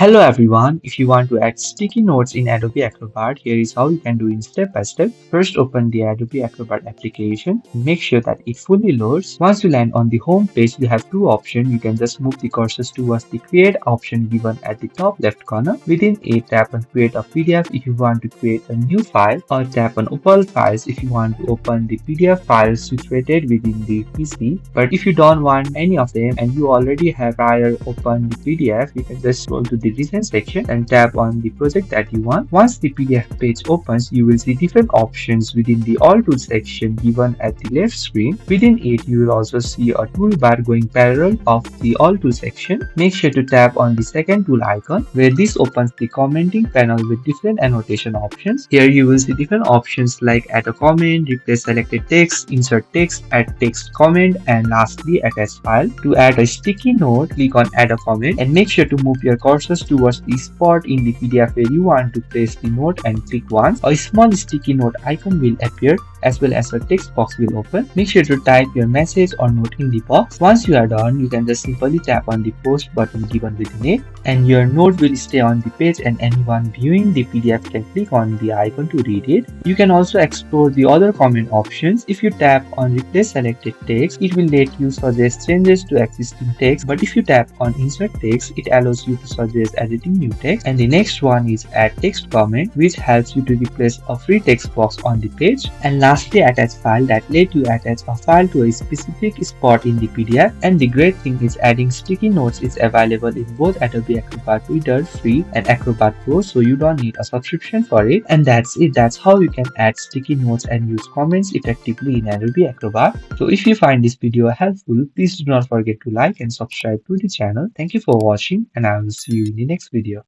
Hello everyone, if you want to add sticky notes in Adobe Acrobat, here is how you can do it step by step. First open the Adobe Acrobat application, make sure that it fully loads. Once you land on the home page, you have two options. You can just move the cursors towards the create option given at the top left corner. Within it, tap on create a PDF if you want to create a new file, or tap on open files if you want to open the PDF files situated within the PC. But if you don't want any of them and you already have prior opened the PDF, you can just scroll to the recent section and tap on the project that you want. Once the PDF page opens, you will see different options within the All Tools section given at the left screen. Within it, you will also see a toolbar going parallel of the All Tools section. Make sure to tap on the second tool icon, where this opens the commenting panel with different annotation options. Here you will see different options like add a comment, replace selected text, insert text, add text comment, and lastly attach file. To add a sticky note, click on add a comment and make sure to move your cursors towards the spot in the PDF where you want to place the note and click once. A small sticky note icon will appear as well as a text box will open. Make sure to type your message or note in the box. Once you are done, you can just simply tap on the post button given within it and your note will stay on the page and anyone viewing the PDF can click on the icon to read it. You can also explore the other comment options. If you tap on replace selected text, it will let you suggest changes to existing text, but if you tap on insert text, it allows you to suggest editing new text. And the next one is add text comment, which helps you to replace a free text box on the page. And lastly, attach file, that let you attach a file to a specific spot in the PDF. And the great thing is adding sticky notes is available in both Adobe Acrobat Reader Free and Acrobat Pro, so you don't need a subscription for it. And that's it. That's how you can add sticky notes and use comments effectively in Adobe Acrobat. So if you find this video helpful, please do not forget to like and subscribe to the channel. Thank you for watching and I will see you in the next video.